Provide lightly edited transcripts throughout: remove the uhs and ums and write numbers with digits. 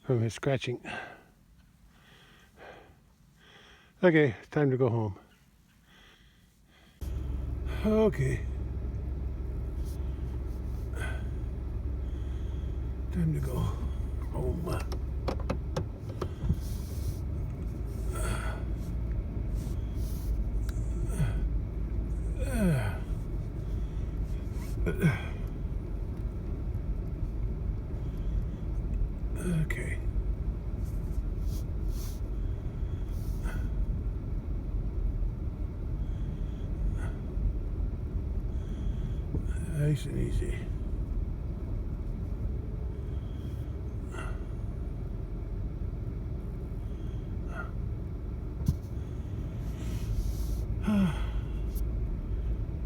from his scratching. Okay, time to go home. Okay. Time to go home. Okay. Nice and easy.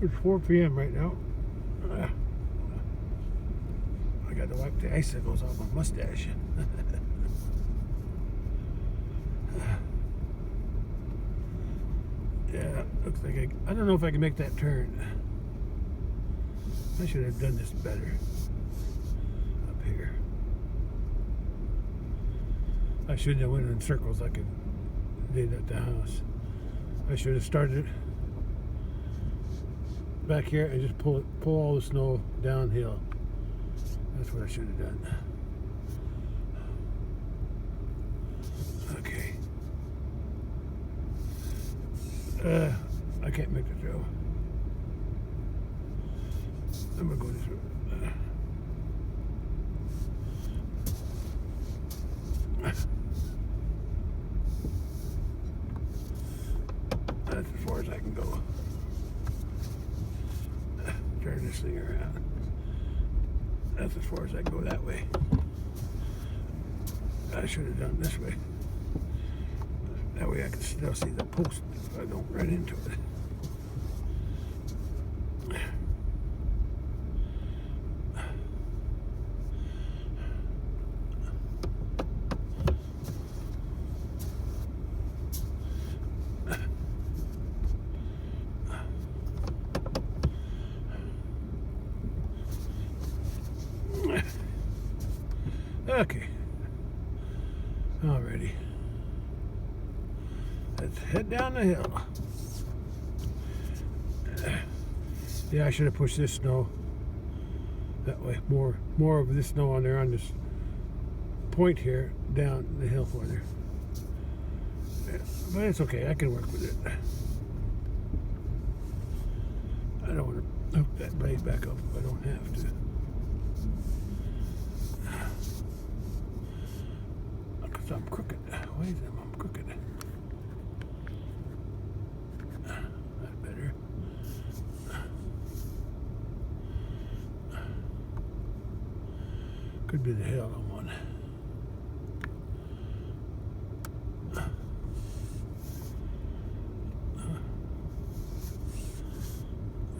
It's 4 p.m. right now. I got to wipe the icicles off my mustache. Yeah, looks like I don't know if I can make that turn. I should have done this better up here. I shouldn't have went in circles like I did at the house. I should have started back here and just pull all the snow downhill. That's what I should have done. Okay. I can't make the throw. I'm gonna go this way. That's as far as I can go. Turn this thing around. That's as far as I can go that way. I should have done this way. That way I can still see the post if I don't run into it. Okay. Alrighty. Let's head down the hill. Yeah, I should have pushed this snow that way. More of this snow on there on this point here down the hill further. Yeah, but it's okay. I can work with it. I don't want to hook that blade back up if I don't have to. Because I'm crooked. Why is that? I'm crooked. That's better. Could be the hill I'm on.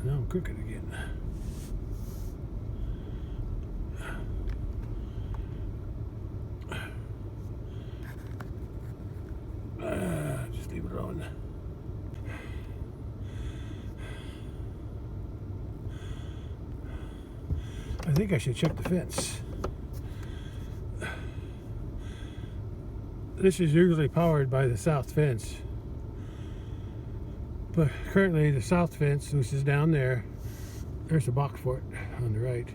Now I'm crooked again. Just leave it alone. I think I should check the fence. This is usually powered by the south fence. But currently the south fence, which is down there, there's a box for it on the right.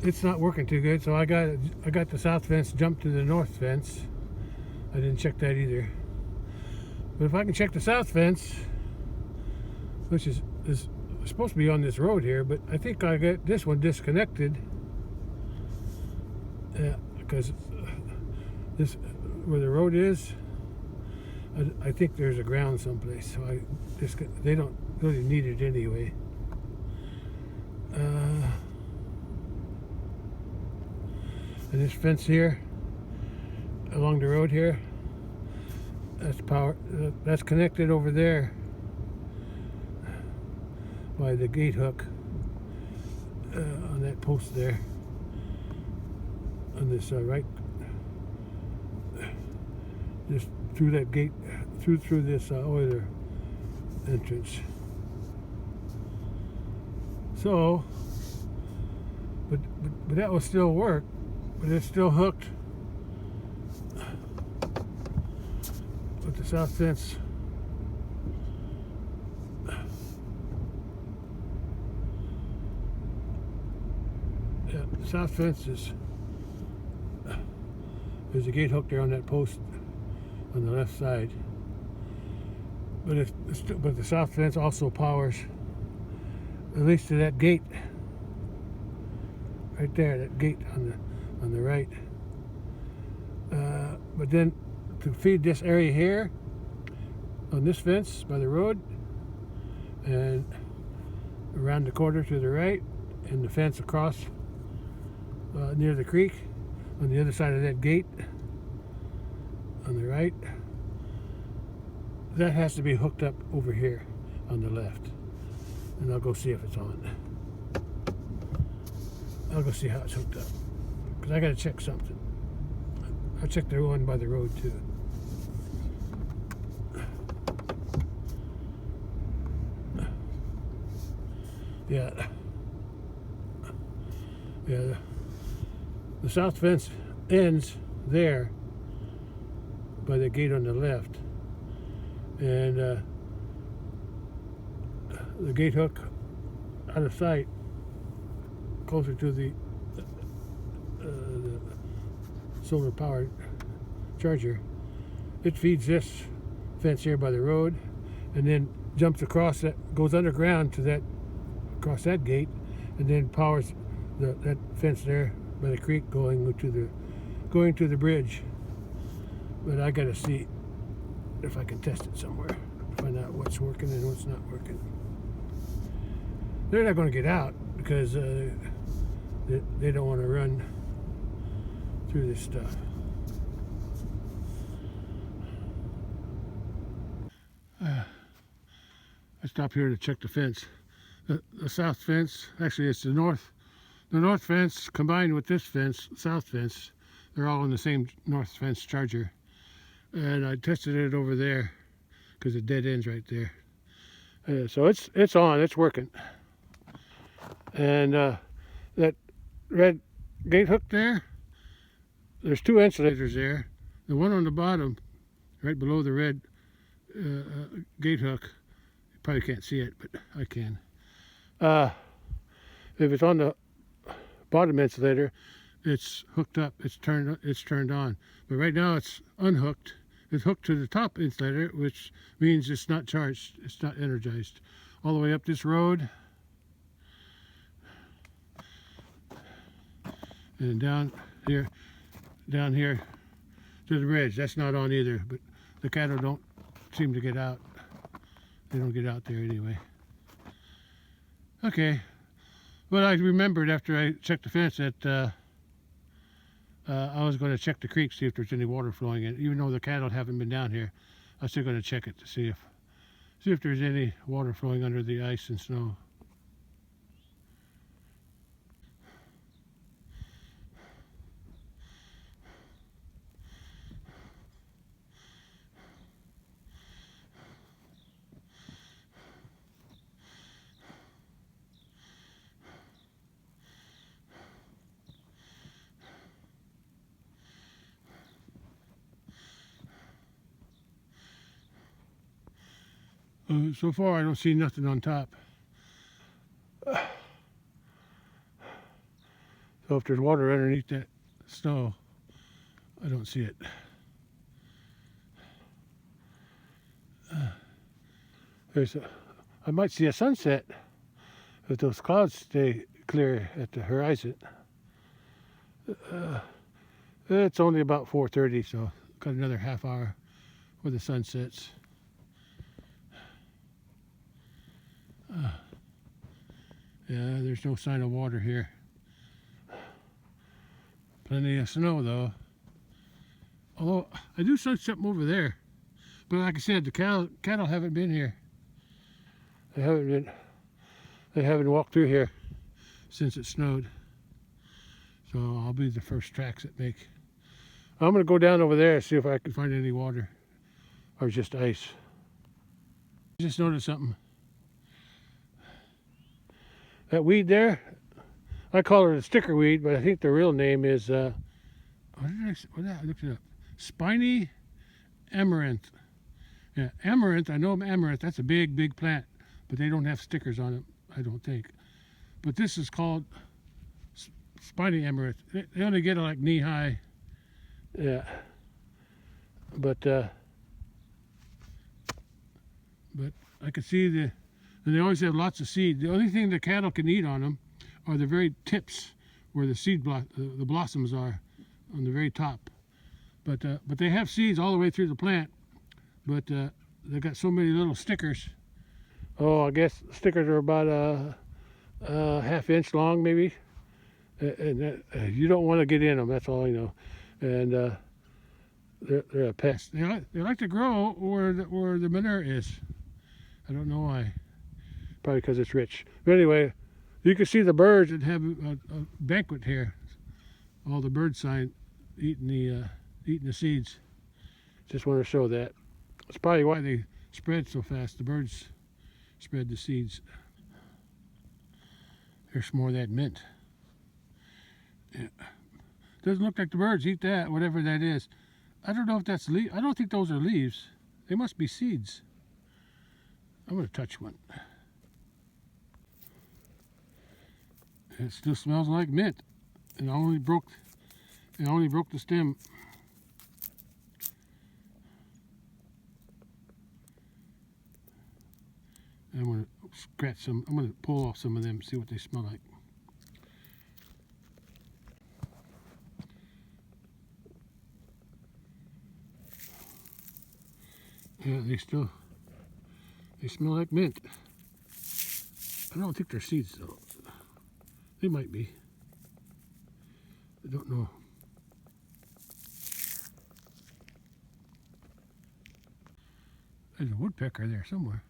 It's not working too good, so I got the south fence jumped to the north fence. I didn't check that either. But if I can check the south fence, which is supposed to be on this road here, but I think I got this one disconnected. Yeah, because this where the road is, I think there's a ground someplace, so they don't really need it anyway. And this fence here, along the road here, that's connected over there by the gate hook on that post there, on this right, just through that gate, through this oiler entrance. So but that will still work. But it's still hooked with the south fence. Yeah, the south fence is, there's a gate hook there on that post on the left side. But but the south fence also powers at least to that gate right there, that gate on the right. But then to feed this area here on this fence by the road and around the corner to the right, and the fence across near the creek on the other side of that gate on the right, that has to be hooked up over here on the left. And I'll go see if it's on. I'll go see how it's hooked up, because I got to check something. I'll check the one by the road too. Yeah, the south fence ends there by the gate on the left, and the gate hook out of sight closer to the solar powered charger. It feeds this fence here by the road, and then jumps across that, goes underground to that, across that gate, and then powers that fence there by the creek going to the bridge. But I gotta see if I can test it somewhere, find out what's working and what's not working. They're not going to get out because they don't want to run through this stuff. I stopped here to check the fence. The south fence, actually it's the north fence combined with this fence, south fence. They're all in the same north fence charger. And I tested it over there because it dead ends right there. So it's on, it's working. And that red gate hook there, there's two insulators there. The one on the bottom, right below the red gate hook, you probably can't see it, but I can. If it's on the bottom insulator, it's hooked up, it's turned on. But right now it's unhooked. It's hooked to the top insulator, which means it's not charged, it's not energized. All the way up this road and down here to the bridge. That's not on either, but the cattle don't seem to get out. They don't get out there anyway. Okay, well, I remembered after I checked the fence that I was going to check the creek, see if there's any water flowing in. Even though the cattle haven't been down here, I'm still going to check it to see if there's any water flowing under the ice and snow. So far, I don't see nothing on top. So if there's water underneath that snow, I don't see it. I might see a sunset if those clouds stay clear at the horizon. It's only about 4:30, so got another half hour before the sun sets. Yeah, there's no sign of water here. Plenty of snow though. Although I do sense something over there. But like I said, the cattle haven't been here. They haven't walked through here since it snowed. So I'll be the first tracks that make. I'm gonna go down over there and see if I can find any water or just ice. I just noticed something. That weed there, I call it a sticker weed, but I think the real name is, what did I say? I looked it up. Spiny amaranth. Yeah, amaranth, I know amaranth, that's a big, big plant, but they don't have stickers on it, I don't think. But this is called spiny amaranth. They only get it like knee high. Yeah. But I could see and they always have lots of seed. The only thing the cattle can eat on them are the very tips where the seed the blossoms are on the very top. But they have seeds all the way through the plant. But they've got so many little stickers. Oh, I guess stickers are about a half-inch long, maybe. And you don't want to get in them. That's all I know. And they're a pest. They like to grow where the manure is. I don't know why. Probably because it's rich. But anyway, you can see the birds that have a banquet here. All the bird sign eating the seeds. Just want to show that. That's probably why they spread so fast. The birds spread the seeds. Here's some more of that mint. Yeah. Doesn't look like the birds eat that, whatever that is. I don't know if that's leaves. I don't think those are leaves. They must be seeds. I'm going to touch one. It still smells like mint. And I only broke the stem. I'm going to scratch some. I'm going to pull off some of them and see what they smell like. Yeah, they smell like mint. I don't think they're seeds though. They might be. I don't know. There's a woodpecker there somewhere.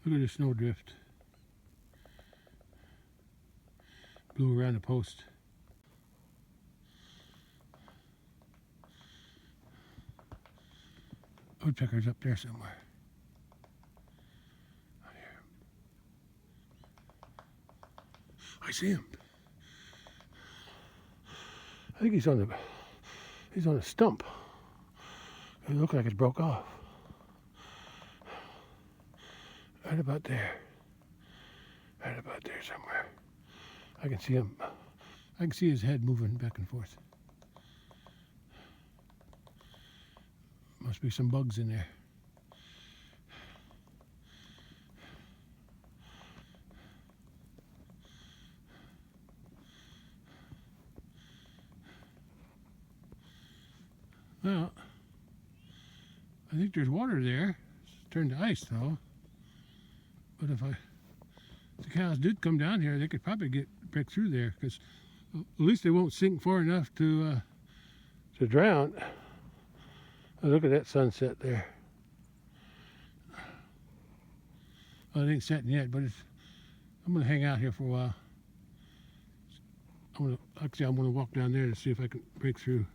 Look at the snowdrift. Blew around the post. Woodpecker's up there somewhere. I see him. I think he's on a stump. It looks like it's broke off. Right about there. Right about there somewhere. I can see him. I can see his head moving back and forth. Must be some bugs in there. Well, I think there's water there. It's turned to ice though. But if the cows did come down here, they could probably break through there, because at least they won't sink far enough to drown. Oh, look at that sunset there. Well, it ain't setting yet, but I'm going to hang out here for a while. I'm going to walk down there to see if I can break through.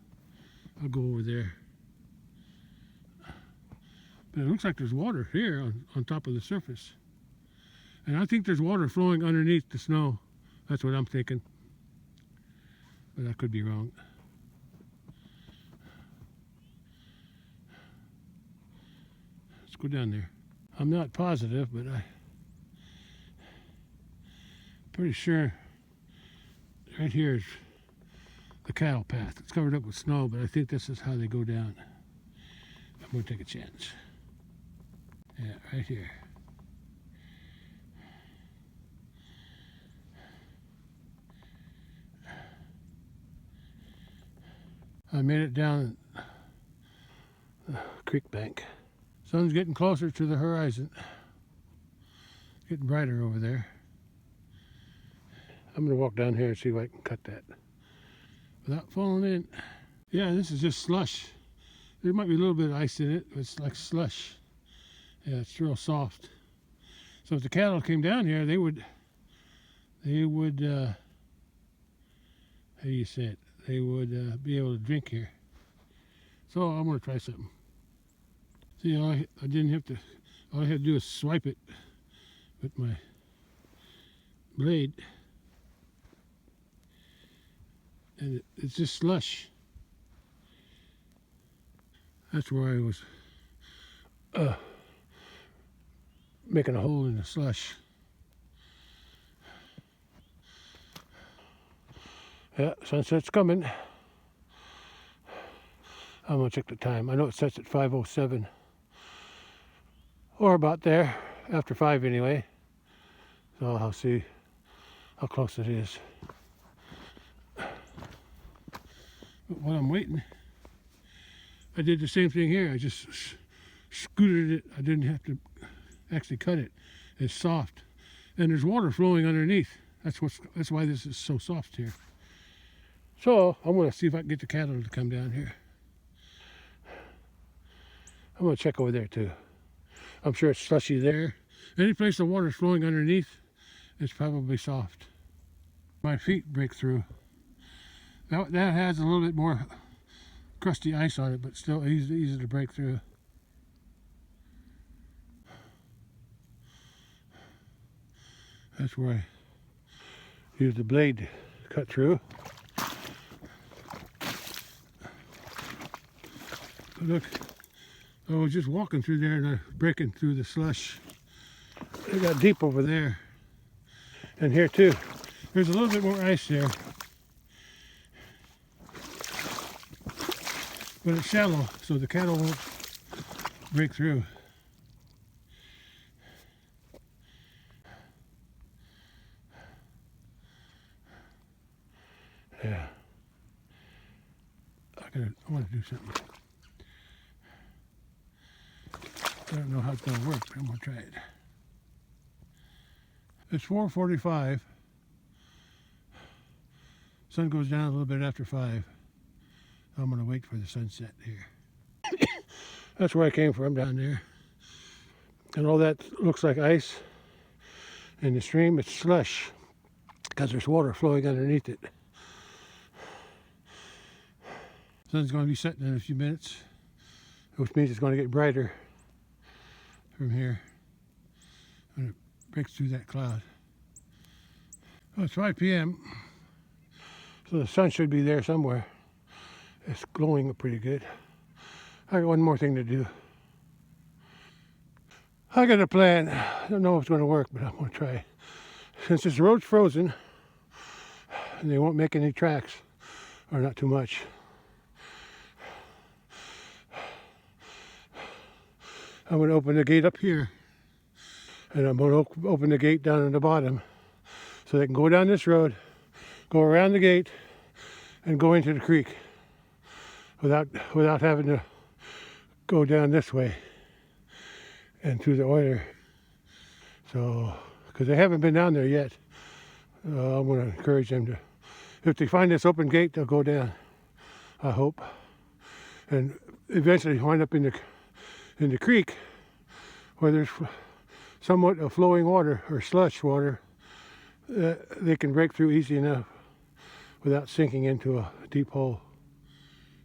I'll go over there. But it looks like there's water here on top of the surface. And I think there's water flowing underneath the snow. That's what I'm thinking. But I could be wrong. Let's go down there. I'm not positive, but I'm pretty sure right here is the cattle path. It's covered up with snow, but I think this is how they go down. I'm going to take a chance. Yeah, right here. I made it down the creek bank. Sun's getting closer to the horizon. Getting brighter over there. I'm going to walk down here and see if I can cut that without falling in. Yeah, this is just slush. There might be a little bit of ice in it, but it's like slush. Yeah, it's real soft. So if the cattle came down here, they would how do you say it? they would be able to drink here. So I'm going to try something. See, I didn't have to, all I had to do is swipe it with my blade. And it's just slush. That's where I was making a hole in the slush. Yeah, sunset's coming. I'm gonna check the time. I know it sets at 5:07, or about there, after 5 anyway. So I'll see how close it is. But while I'm waiting, I did the same thing here. I just scooted it. I didn't have to actually cut it. It's soft, and there's water flowing underneath. That's why this is so soft here. So I'm going to see if I can get the cattle to come down here. I'm going to check over there too. I'm sure it's slushy there. Any place the water's flowing underneath, it's probably soft. My feet break through. That has a little bit more crusty ice on it, but still easy to break through. That's where I use the blade to cut through. Look, I was just walking through there and I'm breaking through the slush. It got deep over there. And here too. There's a little bit more ice there. But it's shallow, so the cattle won't break through. Yeah. I want to do something. I don't know how it's going to work, but I'm going to try it. It's 4:45. Sun goes down a little bit after 5. I'm going to wait for the sunset here. That's where I came from, down there. And all that looks like ice. In the stream, it's slush, because there's water flowing underneath it. Sun's going to be setting in a few minutes, which means it's going to get brighter from here when it breaks through that cloud. Well, it's 5 p.m. so the sun should be there somewhere. It's glowing pretty good. I got one more thing to do. I got a plan. I don't know if it's going to work, but I'm going to try. Since this road's frozen and they won't make any tracks, or not too much, I'm going to open the gate up here, and I'm going to open the gate down in the bottom so they can go down this road, go around the gate, and go into the creek without having to go down this way and through the oiler. So, because they haven't been down there yet, I'm going to encourage them to, if they find this open gate, they'll go down, I hope, and eventually wind up in the creek where there's somewhat of flowing water or slush water. They can break through easy enough without sinking into a deep hole.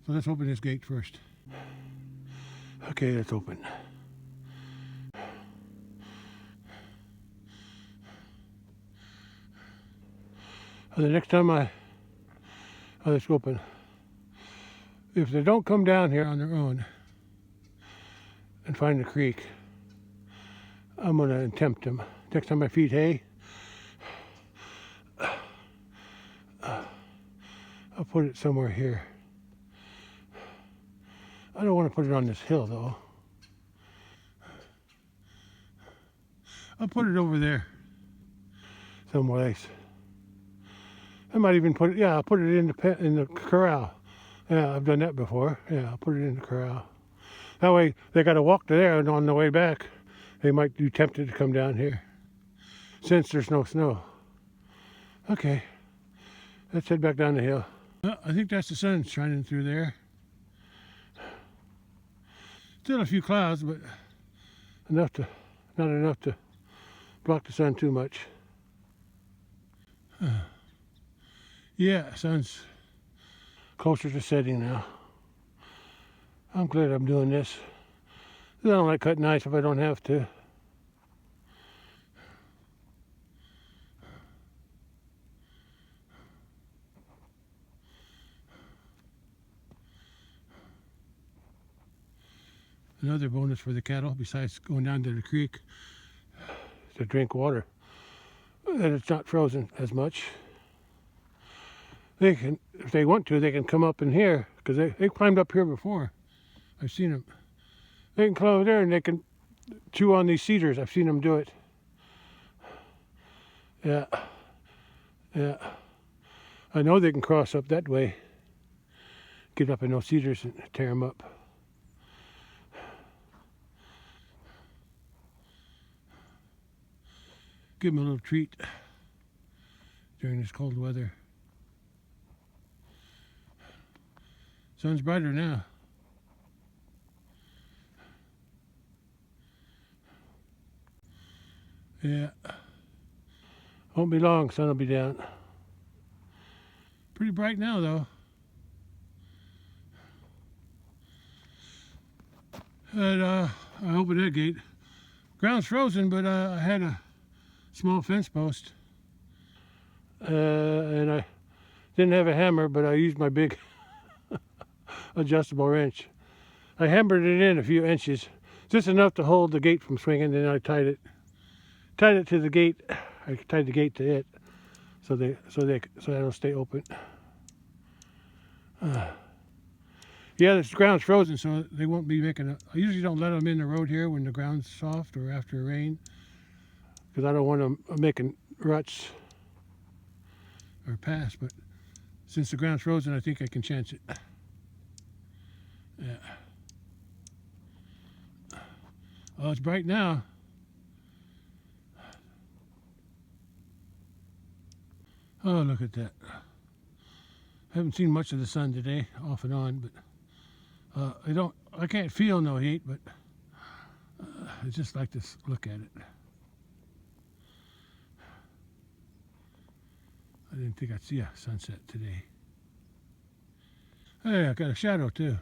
So let's open this gate first. Okay, let's open. The next time let's open. If they don't come down here on their own and find the creek, I'm going to tempt them. Next time I feed hay, I'll put it somewhere here. I don't want to put it on this hill though. I'll put it over there someplace. I might even put it, yeah, I'll put it in the corral. Yeah, I've done that before. Yeah, I'll put it in the corral. That way they got to walk to there, and on the way back, they might be tempted to come down here since there's no snow. Okay, let's head back down the hill. Well, I think that's the sun shining through there. Still a few clouds, but not enough to block the sun too much. Yeah, sun's closer to setting now. I'm glad I'm doing this. I don't like cutting ice if I don't have to. Another bonus for the cattle, besides going down to the creek to drink water, that it's not frozen as much. They can, if they want to, they can come up in here, because they climbed up here before. I've seen them. They can climb over there and they can chew on these cedars. I've seen them do it. Yeah. Yeah. I know they can cross up that way. Get up in those cedars and tear them up. Give them a little treat during this cold weather. Sun's brighter now. Yeah. Won't be long, sun will be down. Pretty bright now, though. And I opened that gate. Ground's frozen, but I had a small fence post. And I didn't have a hammer, but I used my big adjustable wrench. I hammered it in a few inches, just enough to hold the gate from swinging. Then I tied it to the gate. I tied the gate to it, so that'll stay open. Yeah, this ground's frozen, so they won't be making a. I usually don't let them in the road here when the ground's soft or after rain, because I don't want them making ruts or pass. But since the ground's frozen, I think I can chance it. Yeah. Oh, it's bright now. Oh, look at that. I haven't seen much of the sun today, off and on, but I can't feel no heat, but I just like to look at it. I didn't think I'd see a sunset today. Hey, I got a shadow too.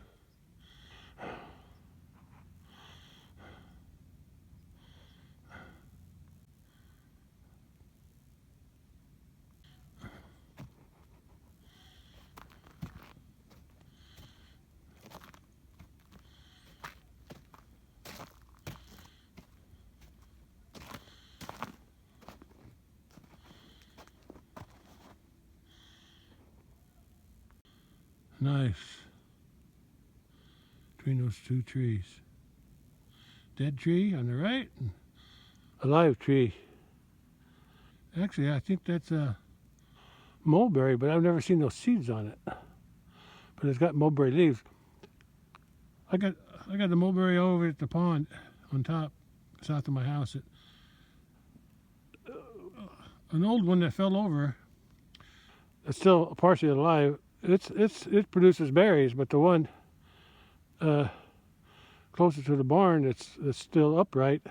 Nice. Between those two trees. Dead tree on the right, and a live tree. Actually, I think that's a mulberry, but I've never seen those seeds on it. But it's got mulberry leaves. I got the mulberry over at the pond on top, south of my house. An old one that fell over. It's still partially alive. It produces berries, but the one closer to the barn that's still upright,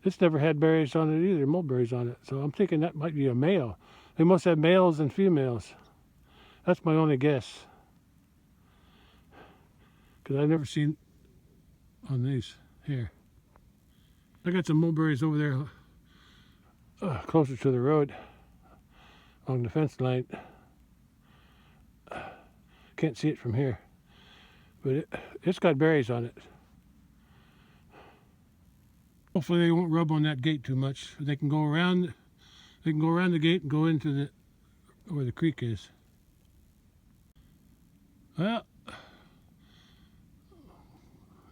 it's never had berries on it either, mulberries on it. So I'm thinking that might be a male. They must have males and females. That's my only guess, because I've never seen on these here. I got some mulberries over there closer to the road along the fence line. Can't see it from here, but it's got berries on it. Hopefully they won't rub on that gate too much. They can go around. They can go around the gate and go into where the creek is. Well,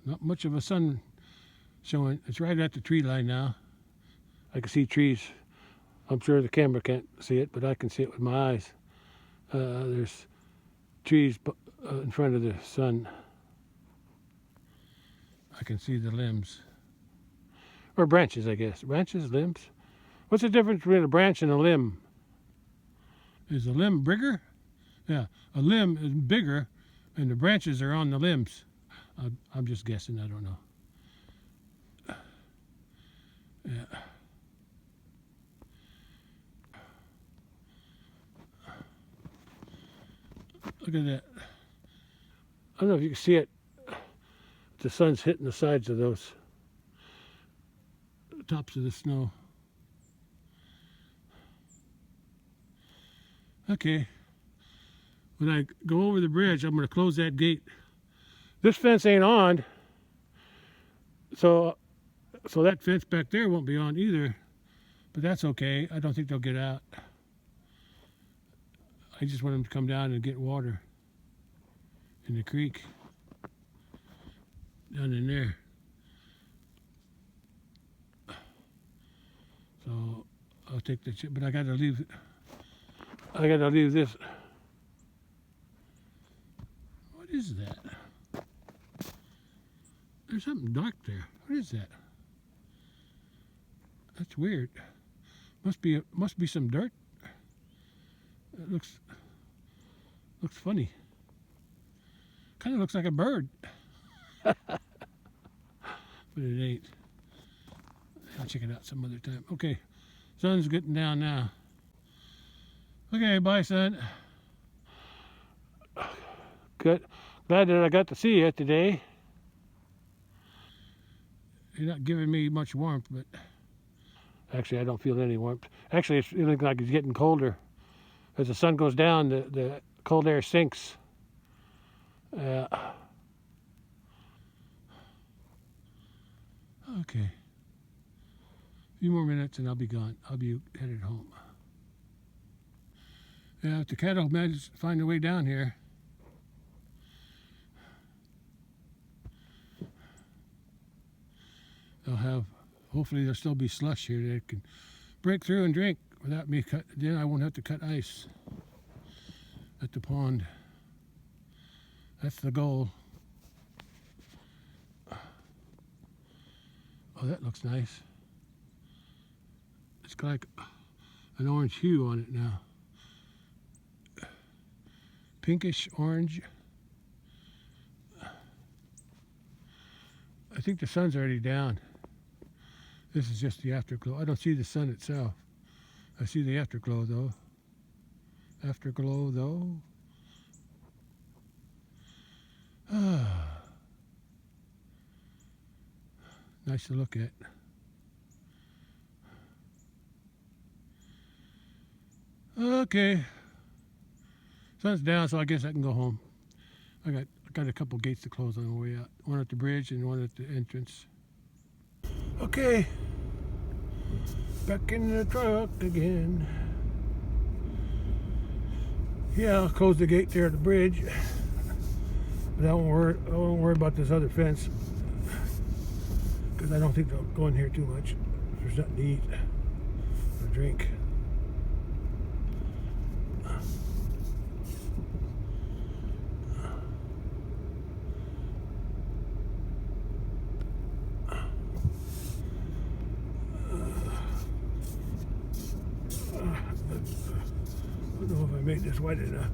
not much of a sun showing. It's right at the tree line now. I can see trees. I'm sure the camera can't see it, but I can see it with my eyes. There's trees in front of the sun. I can see the limbs. Or branches, I guess. Branches, limbs. What's the difference between a branch and a limb? Is a limb bigger? Yeah, a limb is bigger and the branches are on the limbs. I'm just guessing, I don't know. Yeah. Look at that. I don't know if you can see it. The sun's hitting the sides of those tops of the snow. Okay. When I go over the bridge, I'm going to close that gate. This fence ain't on, so that fence back there won't be on either. But that's okay. I don't think they'll get out. I just want them to come down and get water in the creek down in there. So I'll take the chip, but I gotta leave this. What is that? There's something dark there. What is that? That's weird. Must be some dirt. It looks funny. Kind of looks like a bird. But it ain't. I'll check it out some other time. Okay, sun's getting down now. Okay, bye, son. Good. Glad that I got to see you today. You're not giving me much warmth, but actually I don't feel any warmth. Actually, it's feeling like it's getting colder. As the sun goes down, the cold air sinks. Okay. A few more minutes and I'll be gone. I'll be headed home. Yeah, if the cattle manage to find their way down here, hopefully there'll still be slush here that can break through and drink without me then I won't have to cut ice at the pond. That's the goal. Oh, that looks nice. It's got like an orange hue on it now. Pinkish orange. I think the sun's already down. This is just the afterglow. I don't see the sun itself. I see the afterglow though. Afterglow though. Nice to look at. Okay. Sun's down, so I guess I can go home. I got a couple gates to close on the way out. One at the bridge and one at the entrance. Okay. Back in the truck again. Yeah, I'll close the gate there at the bridge. But I won't worry about this other fence. Because I don't think they'll go in here too much. There's nothing to eat or drink. I don't know if I made this wide enough.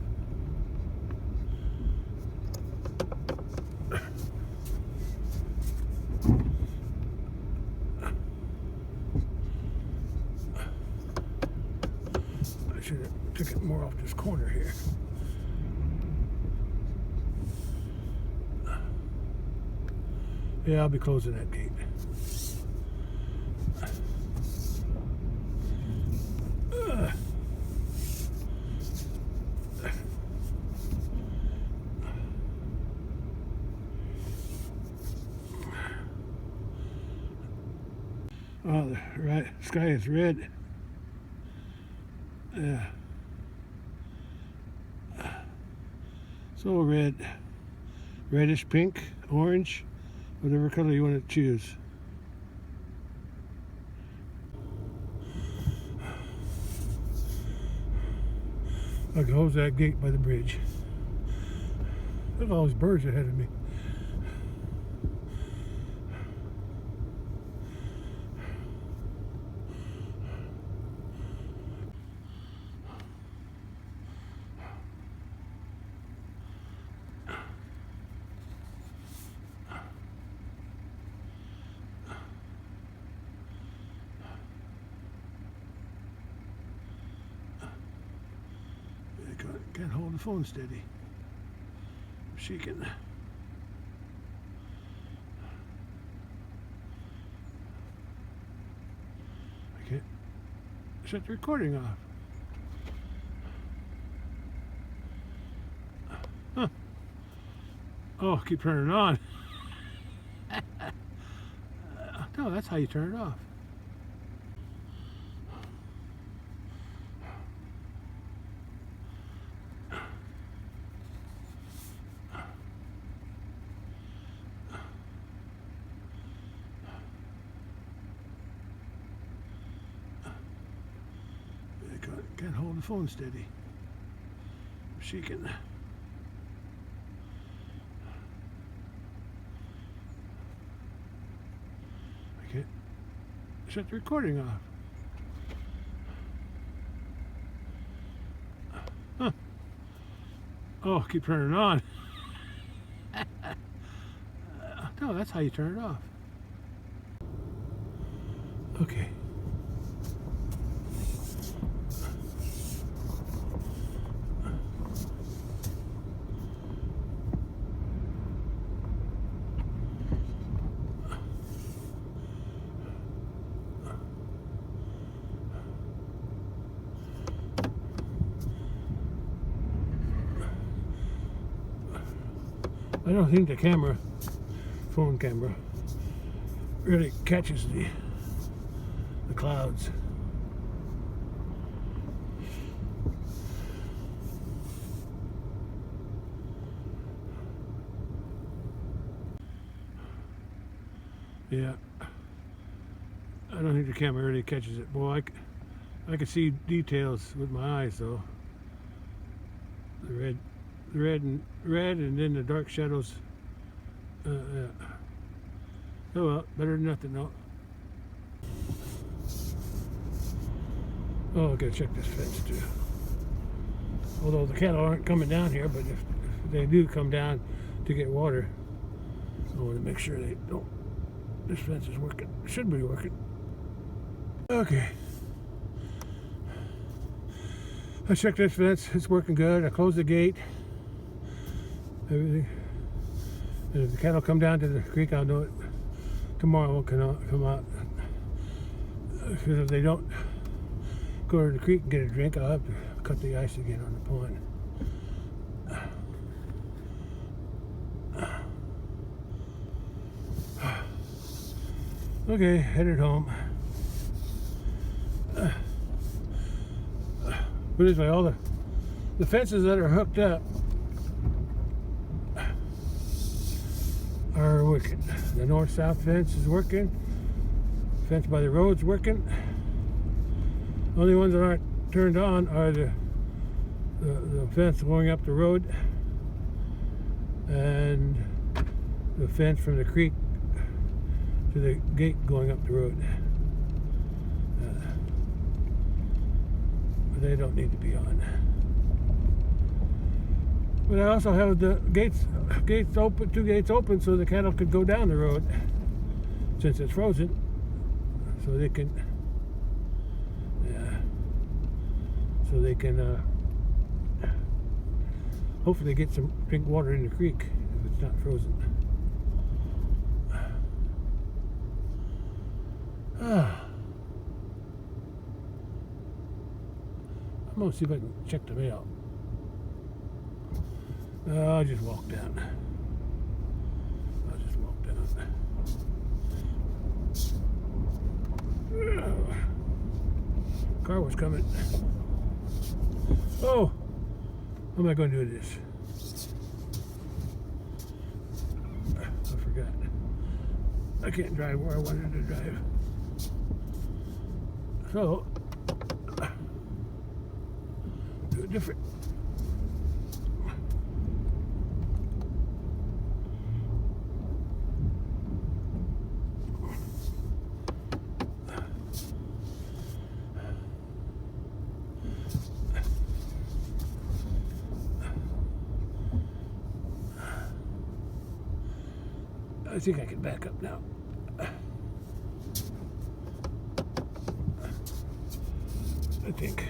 I should have took it more off this corner here. Yeah, I'll be closing that gate. Oh, the sky is red. Yeah. So red. Reddish pink, orange, whatever color you want to choose. I'll close that gate by the bridge. Look at all those birds ahead of me. Can't hold the phone steady. Shaking. I can't shut the recording off. Huh. Oh, keep turning it on. No, that's how you turn it off. Can't hold the phone steady. I'm shaking. I can't shut the recording off. Huh. Oh, keep turning it on. No, that's how you turn it off. Okay. I don't think the camera, phone camera, really catches the clouds. Yeah, I don't think the camera really catches it. Boy, I can see details with my eyes though. The red, and then the dark shadows. Yeah. Oh well, better than nothing, no. Oh, I gotta check this fence too. Although the cattle aren't coming down here, but if they do come down to get water, I want to make sure they don't. This fence is working. Should be working. Okay. I checked this fence. It's working good. I closed the gate. Everything. And if the cattle come down to the creek, I'll know it tomorrow. Will come out. Because if they don't go to the creek and get a drink, I'll have to cut the ice again on the pond. Okay, headed home. But anyway, all the fences that are hooked up are working. The north-south fence is working. Fence by the road's working. Only ones that aren't turned on are the fence going up the road and the fence from the creek to the gate going up the road. But they don't need to be on. But I also have the gates open, 2 gates open, so the cattle could go down the road since it's frozen, so they can. So they can hopefully get some drink water in the creek if it's not frozen. I'm gonna see if I can check the mail. I'll just walk down. Car was coming. Oh, how am I going to do this? I forgot. I can't drive where I wanted to drive. So, do it different. I think I can back up now. I think.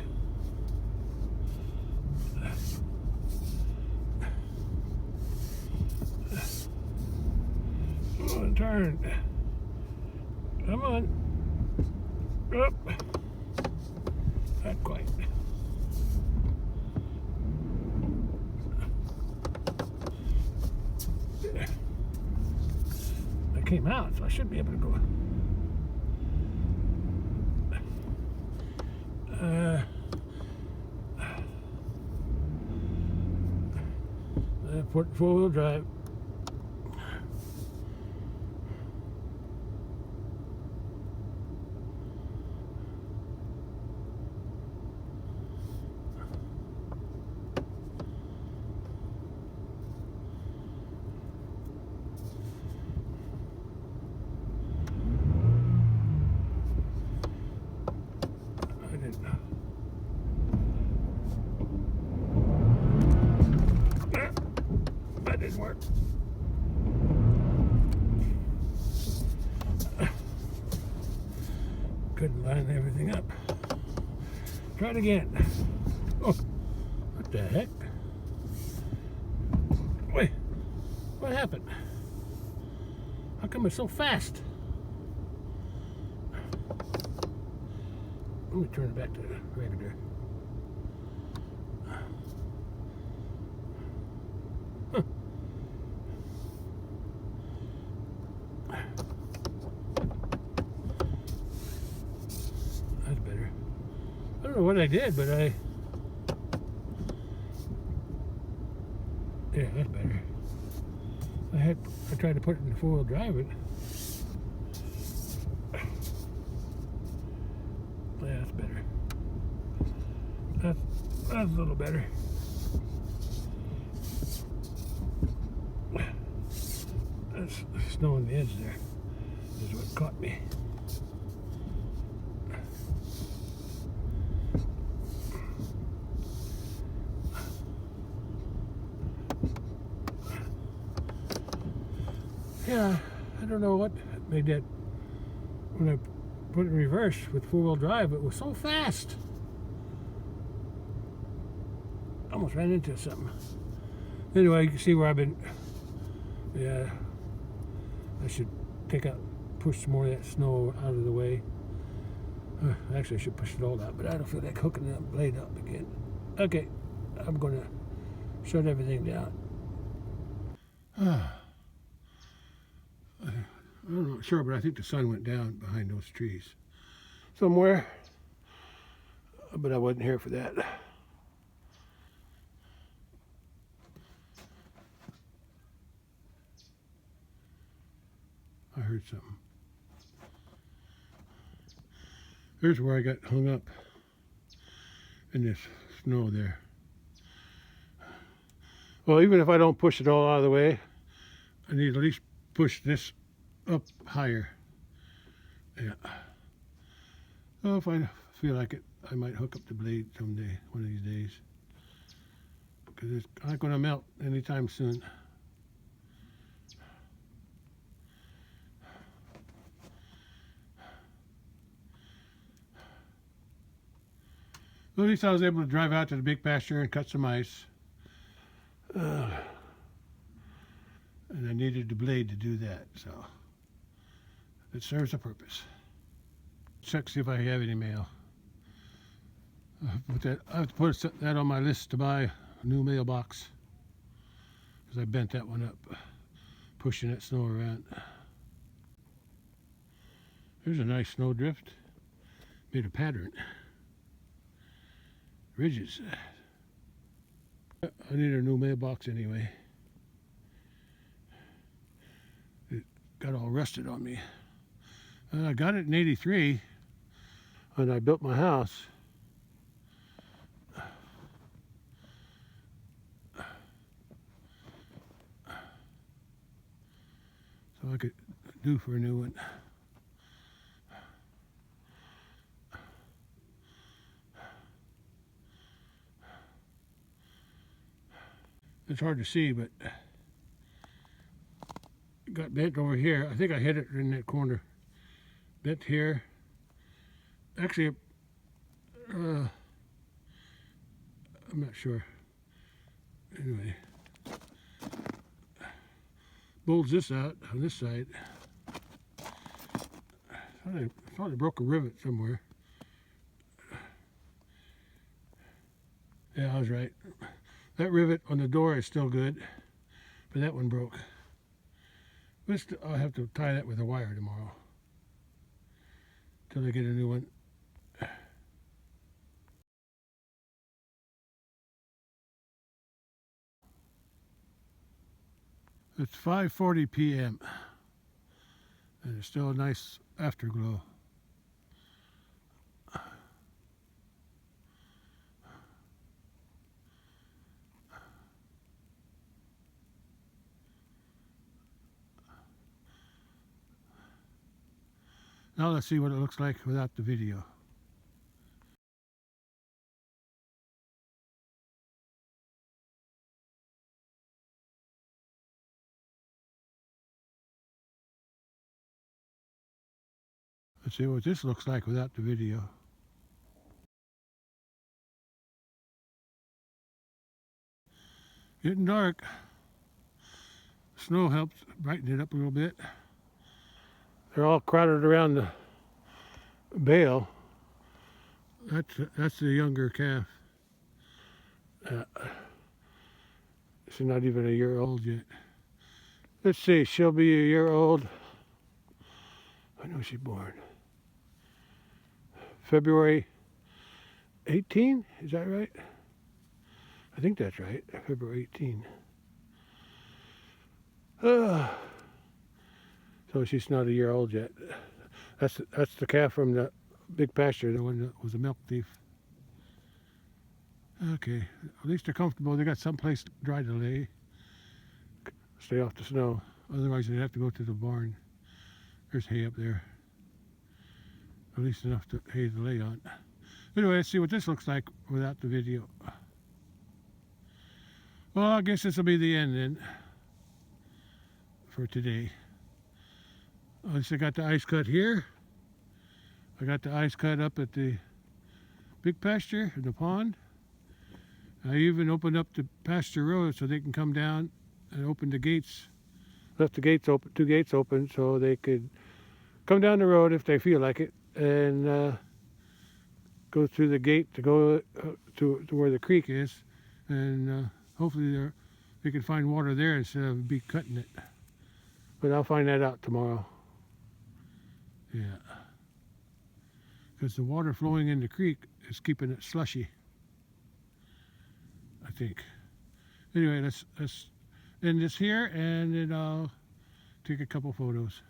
Come on, turn. Come on. Up. Not quite. I came out, so I should be able to go. 4-wheel drive. That didn't work. Couldn't line everything up. Try it again. Oh, what the heck? Wait, what happened? How come it's so fast? Let me turn it back to regular. Huh. That's better. I don't know what I did, but yeah, that's better. I tried to put it in the 4-wheel drive, but yeah, that's better. That's a little better. That's snow on the edge there is what caught me. Yeah, I don't know what made that. When I put it in reverse with 4-wheel drive, it was so fast. Almost ran into something. Anyway, you can see where I've been. Yeah, I should push some more of that snow out of the way. Actually, I should push it all out, but I don't feel like hooking that blade up again. Okay, I'm gonna shut everything down. I'm not sure, but I think the sun went down behind those trees somewhere, but I wasn't here for that. I heard something. Here's where I got hung up in this snow there. Well, even if I don't push it all out of the way, I need to at least push this up higher. Yeah. So if I feel like it, I might hook up the blade someday, one of these days. Because it's not going to melt anytime soon. Well, at least I was able to drive out to the big pasture and cut some ice. And I needed the blade to do that, so it serves a purpose. Check see if I have any mail. I have to put that on my list to buy a new mailbox because I bent that one up, pushing that snow around. There's a nice snowdrift, made a pattern. Ridges. I need a new mailbox anyway. It got all rusted on me. I got it in '83 when I built my house. So I could do for a new one. It's hard to see, but it got bent over here. I think I hit it in that corner. Bent here. Actually, I'm not sure. Anyway, bulge this out on this side. I thought I broke a rivet somewhere. Yeah, I was right. That rivet on the door is still good, but that one broke. I'll have to tie that with a wire tomorrow till I get a new one. It's 5:40 p.m. and there's still a nice afterglow. Now let's see what it looks like without the video. Let's see what this looks like without the video. Getting dark. Snow helps brighten it up a little bit. They're all crowded around the bale. That's the younger calf. She's not even a year old yet. Let's see, she'll be a year old. When was she born? February 18? Is that right? I think that's right. February 18. So she's not a year old yet. That's the calf from the big pasture, the one that was a milk thief. Okay, at least they're comfortable. They got someplace dry to lay. Stay off the snow. Otherwise, they'd have to go to the barn. There's hay up there. At least enough hay to lay on. Anyway, let's see what this looks like without the video. Well, I guess this will be the end then for today. At least I got the ice cut here. I got the ice cut up at the big pasture in the pond. I even opened up the pasture road so they can come down and open the gates. Left the gates open, 2 gates open, so they could come down the road if they feel like it and go through the gate to go to where the creek is, and hopefully they can find water there instead of be cutting it. But I'll find that out tomorrow. Yeah, because the water flowing in the creek is keeping it slushy, I think. Anyway, let's end this here, and then I'll take a couple photos.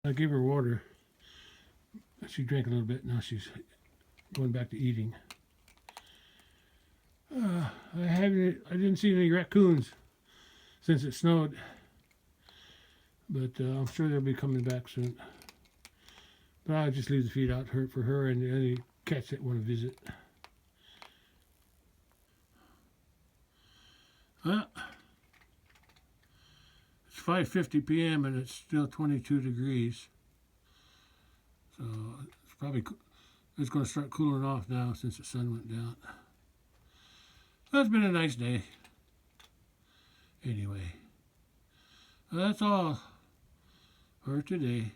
I gave her water. She drank a little bit. Now she's going back to eating. I didn't see any raccoons since it snowed, but I'm sure they'll be coming back soon. But I'll just leave the feed out for her and any cats that want to visit. It's 5:50 p.m. and it's still 22 degrees. So it's going to start cooling off now since the sun went down. Well, it's been a nice day. Anyway, that's all for today.